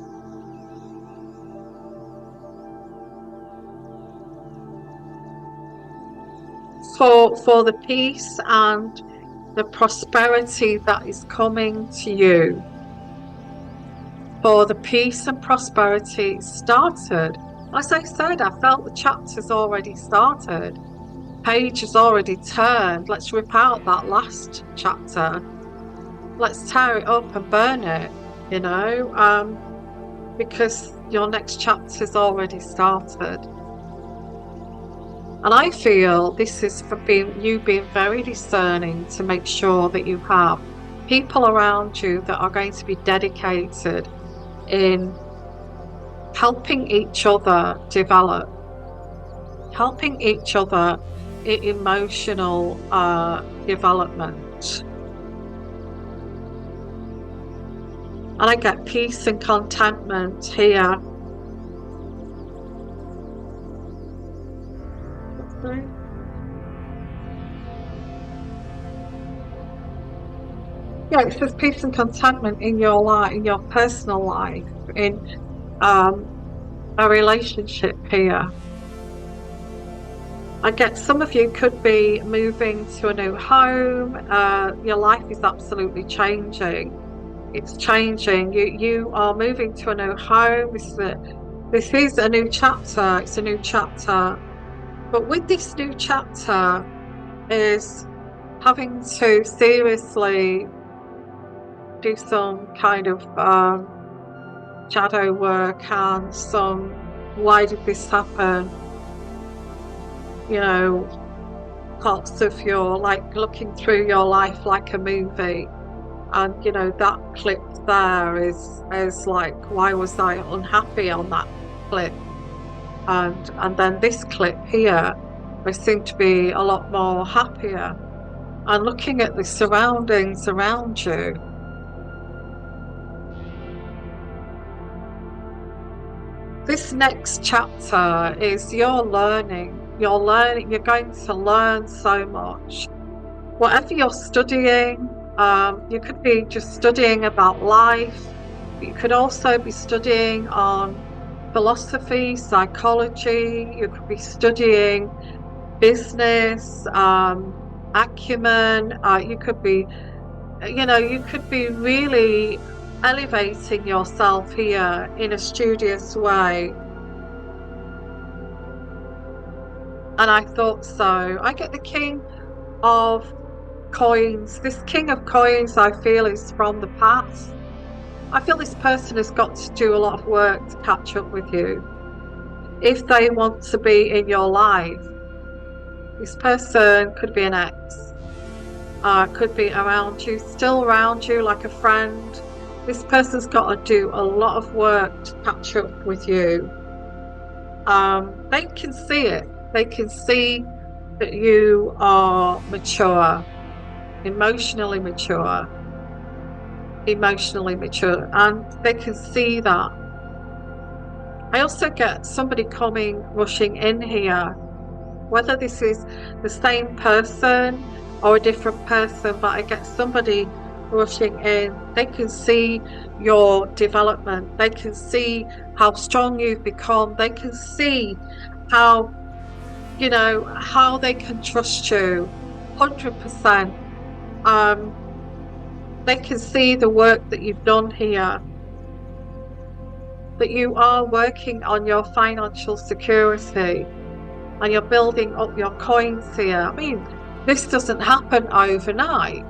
For the peace and the prosperity that is coming to you. For the peace and prosperity started. As I said, I felt the chapter's already started. Page has already turned. Let's rip out that last chapter. Let's tear it up and burn it, because your next chapter's already started. And I feel this is for you being very discerning to make sure that you have people around you that are going to be dedicated in helping each other develop, helping each other in emotional development. And I get peace and contentment here. Yeah, it says peace and contentment in your life, in your personal life, in a relationship here. I get some of you could be moving to a new home. Your life is absolutely changing. It's changing. You are moving to a new home. This is a new chapter. It's a new chapter. But with this new chapter is having to seriously do some kind of shadow work and some why did this happen? Parts of your, like, looking through your life like a movie. And that clip there is like, why was I unhappy on that clip? And then this clip here, I seem to be a lot more happier. And looking at the surroundings around you, this next chapter is you're going to learn so much. Whatever you're studying, you could be just studying about life. You could also be studying on philosophy, psychology. You could be studying business, acumen. You could be really elevating yourself here in a studious way. And I thought so. I get the King of Coins. This King of Coins, I feel, is from the past. I feel this person has got to do a lot of work to catch up with you if they want to be in your life. This person could be an ex, could be around you, still around you like a friend. This person's got to do a lot of work to catch up with you. They can see it. They can see that you are mature, emotionally mature, and they can see that. I also get somebody rushing in here, whether this is the same person or a different person, but I get somebody rushing in. They can see your development. They can see how strong you've become. They can see how they can trust you 100%. They can see the work that you've done here, that you are working on your financial security. and you're building up your coins here. I mean, this doesn't happen overnight.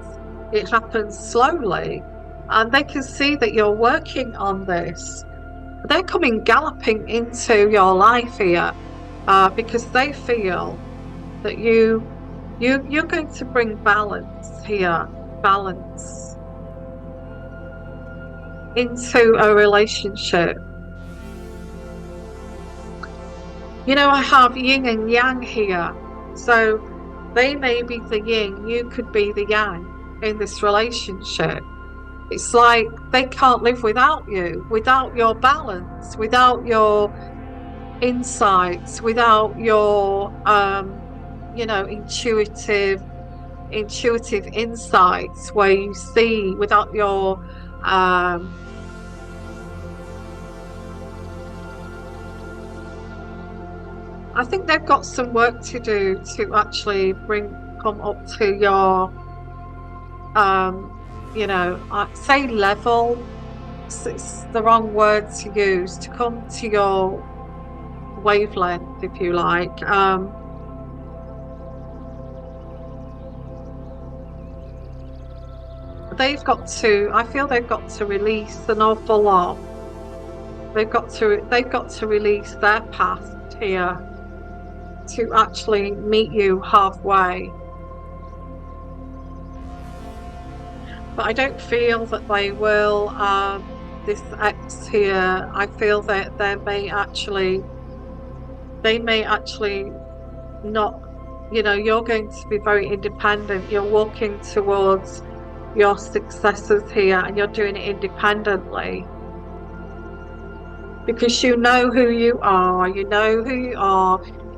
It happens slowly, and they can see that you're working on this. They're coming galloping into your life here, because they feel that you're going to bring balance here, balance into a relationship. You know, I have yin and yang here. So they may be the yin, you could be the yang in this relationship. It's like they can't live without you, without your balance, without your insights, without your intuitive insights where you see, without your I think they've got some work to do to actually come up to your say level. It's the wrong word to use, to come to your wavelength, if you like. I feel they've got to release an awful lot. They've got to release their past here to actually meet you halfway. But I don't feel that they will. This ex here, I feel that they may actually not, you're going to be very independent. You're walking towards your successes here, and you're doing it independently. Because you know who you are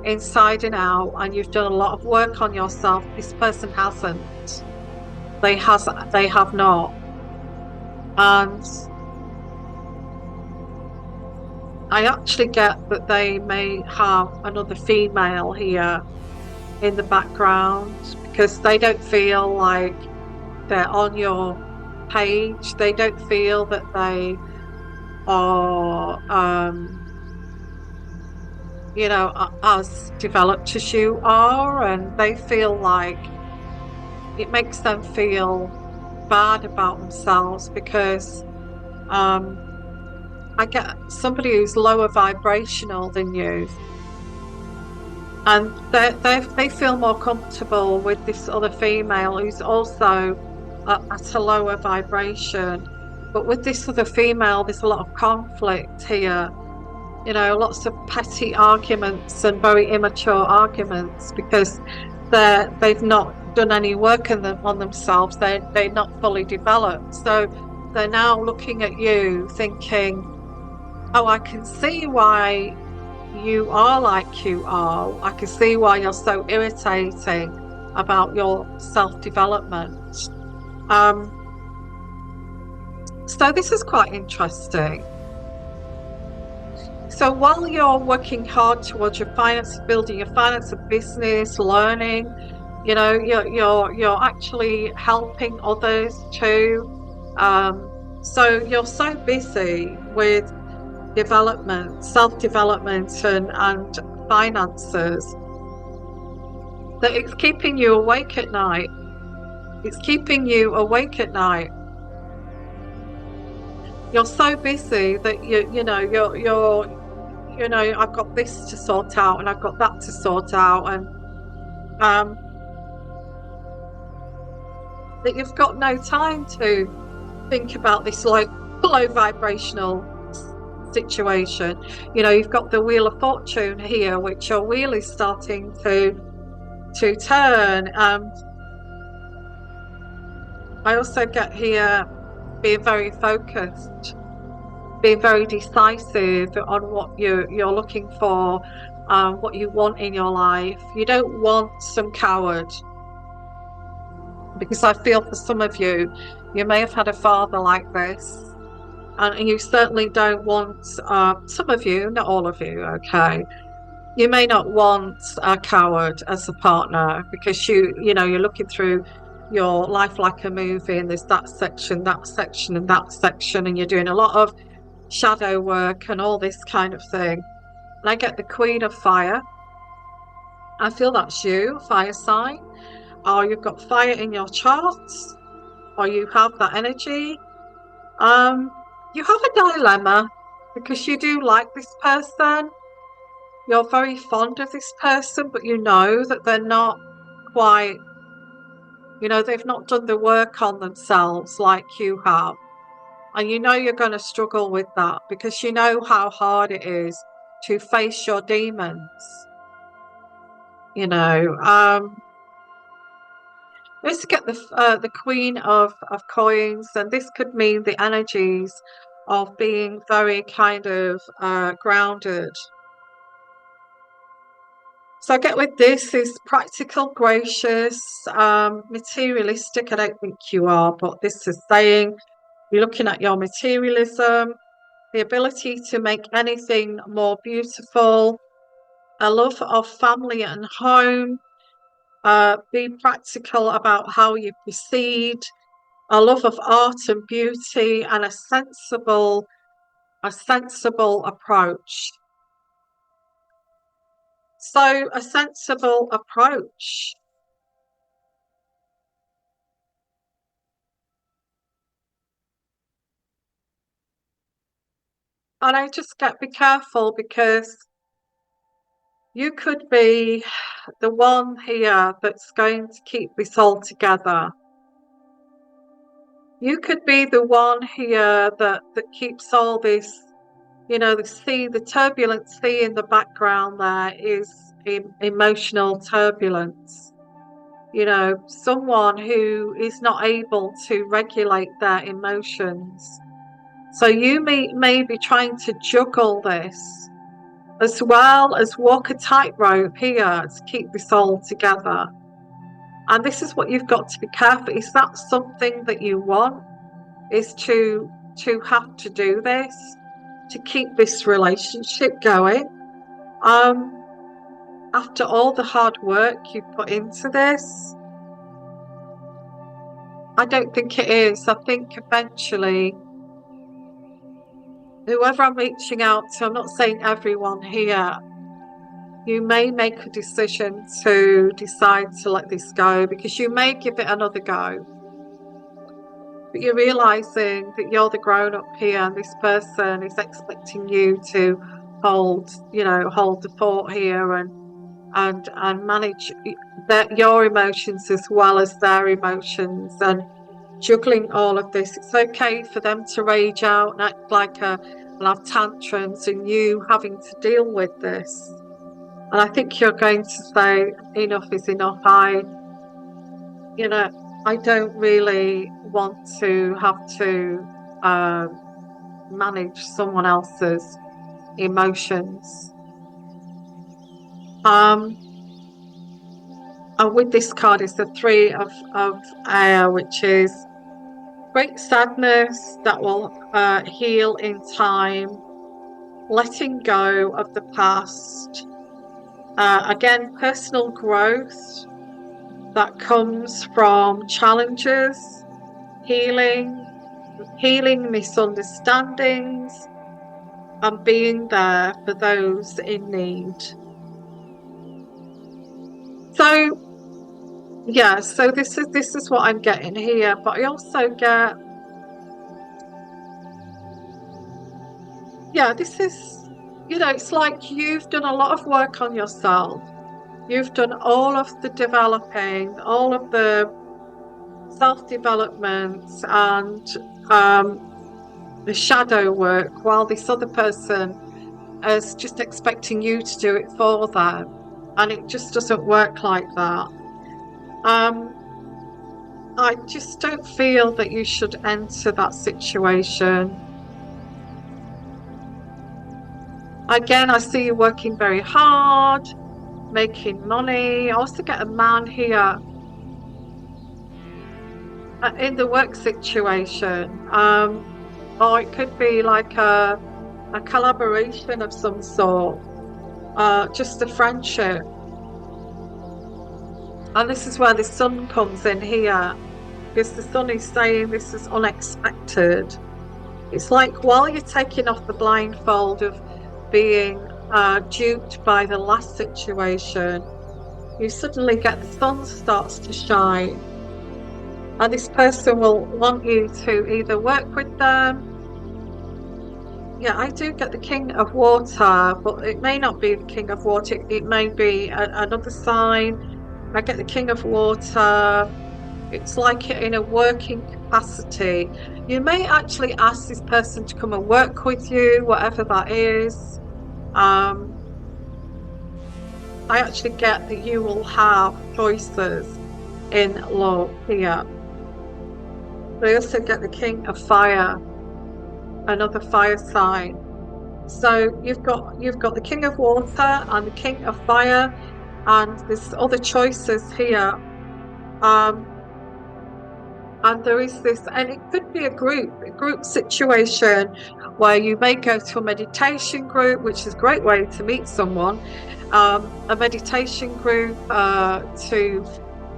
inside and out, and you've done a lot of work on yourself. This person hasn't. They have not. And I actually get that they may have another female here in the background, because they don't feel like they're on your page. They don't feel that they are as developed as you are, and they feel like it makes them feel bad about themselves, because I get somebody who's lower vibrational than you, and they feel more comfortable with this other female who's also at a lower vibration. But with this other female, there's a lot of conflict here. Lots of petty arguments and very immature arguments, because they've not done any work on themselves. They're not fully developed. So they're now looking at you thinking, oh, I can see why you are like you are. I can see why you're so irritating about your self-development. So this is quite interesting. So while you're working hard towards your finance, building your finance and business, learning, you're actually helping others too. So you're so busy with development, self-development and finances, that it's keeping you awake at night. It's keeping you awake at night. You're so busy that I've got this to sort out, and I've got that to sort out, and that you've got no time to think about this like low vibrational situation. You've got the Wheel of Fortune here, which your wheel is starting to turn. I also get here being very focused, being very decisive on what you're looking for, what you want in your life. You don't want some coward, because I feel for some of you, you may have had a father like this, and you certainly don't want, some of you, not all of you, okay, you may not want a coward as a partner, because you're looking through your life like a movie, and there's that section, and that section, and you're doing a lot of shadow work and all this kind of thing. And I get the Queen of Fire, I feel that's you, fire sign, or you've got fire in your charts, or you have that energy. Um, you have a dilemma because you do like this person. You're very fond of this person, but you know that they're not quite, they've not done the work on themselves like you have. And you know you're going to struggle with that because you know how hard it is to face your demons. You know, let's get the Queen of Coins, and this could mean the energies of being very kind of grounded. So I get with this is practical, gracious, materialistic. I don't think you are, but this is saying you're looking at your materialism, the ability to make anything more beautiful, a love of family and home, be practical about how you proceed, a love of art and beauty, and a sensible approach. So a sensible approach. And I just get be careful because you could be the one here that's going to keep this all together. You could be the one here that keeps all this, the turbulent sea in the background there is emotional turbulence. Someone who is not able to regulate their emotions. So you may be trying to juggle this as well as walk a tightrope here to keep this all together. And this is what you've got to be careful. Is that something that you want? Is to have to do this to keep this relationship going? After all the hard work you put into this, I don't think it is. I think eventually, whoever I'm reaching out to, I'm not saying everyone here, you may make a decision to decide to let this go because you may give it another go. But you're realizing that you're the grown up here and this person is expecting you to hold the fort here and manage your emotions as well as their emotions and juggling all of this. It's okay for them to rage out and act like and have tantrums and you having to deal with this. And I think you're going to say enough is enough. I don't really want to have to manage someone else's emotions. And with this card is the Three of Air, which is great sadness that will heal in time, letting go of the past. Again, personal growth that comes from challenges, healing misunderstandings, and being there for those in need. So yeah, so this is what I'm getting here, but I also get, this is, it's like you've done a lot of work on yourself. You've done all of the developing, all of the self-development and the shadow work, while this other person is just expecting you to do it for them. And it just doesn't work like that. I just don't feel that you should enter that situation. Again, I see you working very hard, making money. I also get a man here in the work situation. Or it could be like a collaboration of some sort, just a friendship. And this is where the sun comes in here, because the sun is saying this is unexpected. It's like while you're taking off the blindfold of being duped by the last situation, you suddenly get the sun starts to shine, and this person will want you to either work with them. Yeah, I do get the King of Water, but it may not be the King of Water. It may be another sign. I get the King of Water. It's like in a working capacity. You may actually ask this person to come and work with you, whatever that is. Um, I actually get that you will have choices in love here. I also get the King of Fire, another fire sign. So you've got the King of Water and the King of Fire, and there's other choices here. Um, and there is this, and it could be a group situation where you may go to a meditation group, which is a great way to meet someone. A meditation group to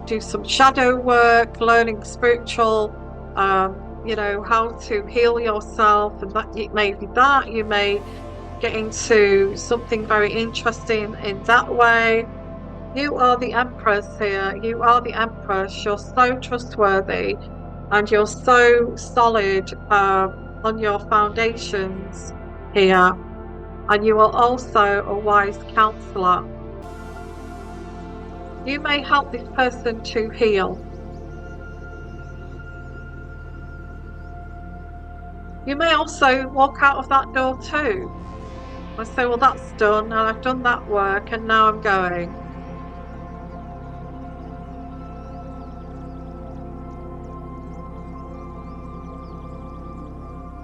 do some shadow work, learning spiritual, how to heal yourself, and that it may be that you may get into something very interesting in that way. You are the Empress here. You are the Empress. You're so trustworthy and you're so solid on your foundations here. And you are also a wise counselor. You may help this person to heal. You may also walk out of that door too. I say, well, that's done, and I've done that work, and now I'm going.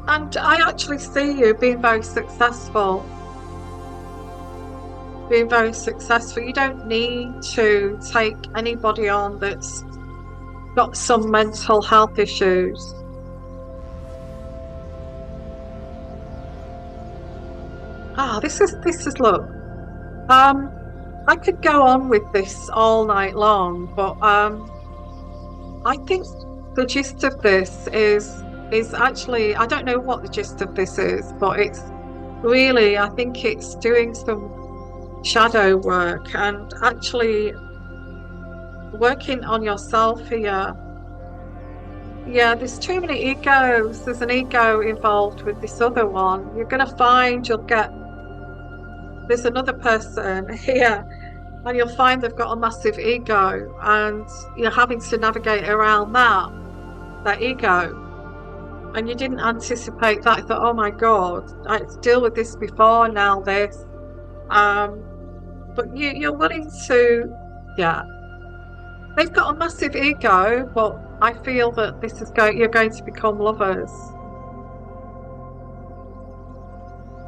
And I actually see you being very successful. Being very successful. You don't need to take anybody on that's got some mental health issues. This is look. Um, I could go on with this all night long, but I think the gist of this is actually I don't know what the gist of this is, but it's really I think it's doing some shadow work and actually working on yourself here. Yeah, there's too many egos. There's an ego involved with this other one. You're going to find you'll get there's another person here, and you'll find they've got a massive ego, and you're having to navigate around that ego. And you didn't anticipate that. You thought, oh my God, I had to deal with this before, now this. Um, but you're willing to, yeah. They've got a massive ego, but I feel that you're going to become lovers.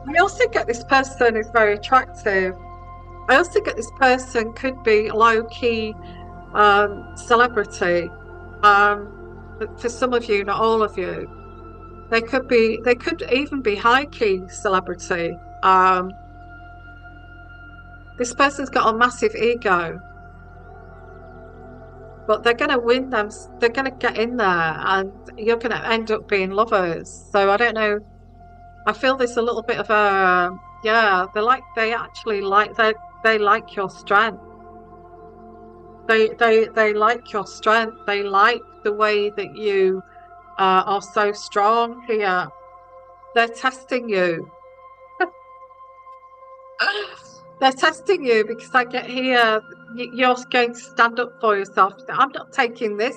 I also get this person is very attractive. I also get this person could be low key celebrity. Um, for some of you, not all of you. They could even be high key celebrity. This person's got a massive ego, but they're going to win them. They're going to get in there, and you're going to end up being lovers. So I don't know. I feel there's a little bit of a yeah. They actually they like your strength. They like your strength. They like the way that you are so strong here. They're testing you. They're testing you because I get here, you're going to stand up for yourself. I'm not taking this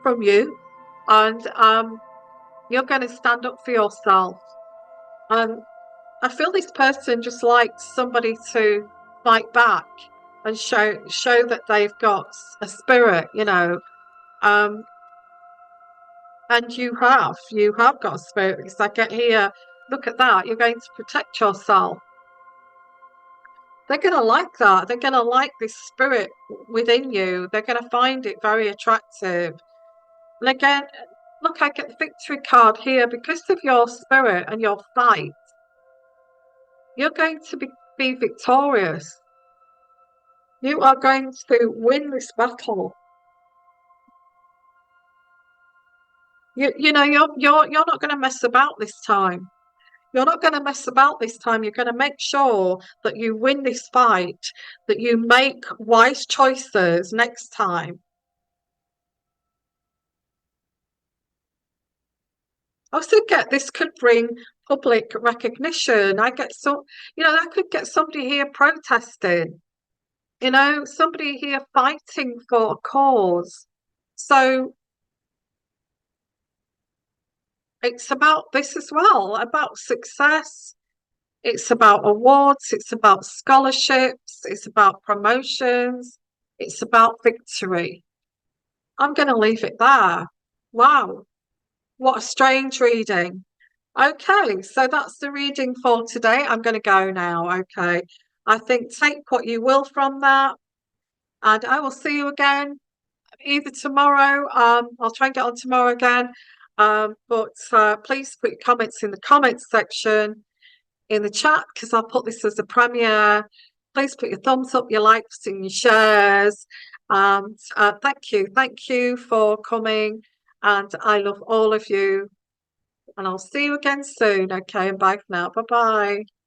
from you. And you're going to stand up for yourself. And I feel this person just likes somebody to fight back and show that they've got a spirit, you know. Um, and you have got a spirit because I get here, look at that, you're going to protect yourself. They're going to like that. They're going to like this spirit within you. They're going to find it very attractive. And again, look, I get the victory card here because of your spirit and your fight. You're going to be victorious. You are going to win this battle. You know you're not going to mess about this time. You're not going to mess about this time. You're going to make sure that you win this fight, that you make wise choices next time. I also get this could bring public recognition. I get some, I could get somebody here protesting, somebody here fighting for a cause. So it's about this as well, about success. It's about awards, it's about scholarships, it's about promotions, it's about victory. I'm going to leave it there. Wow, what a strange reading. Okay, so that's the reading for today. I'm going to go now. Okay, I think take what you will from that, and I will see you again either tomorrow. I'll try and get on tomorrow again. But please put your comments in the comments section in the chat because I'll put this as a premiere. Please put your thumbs up, your likes, and your shares. And thank you for coming. And I love all of you. And I'll see you again soon. Okay, and bye for now. Bye bye.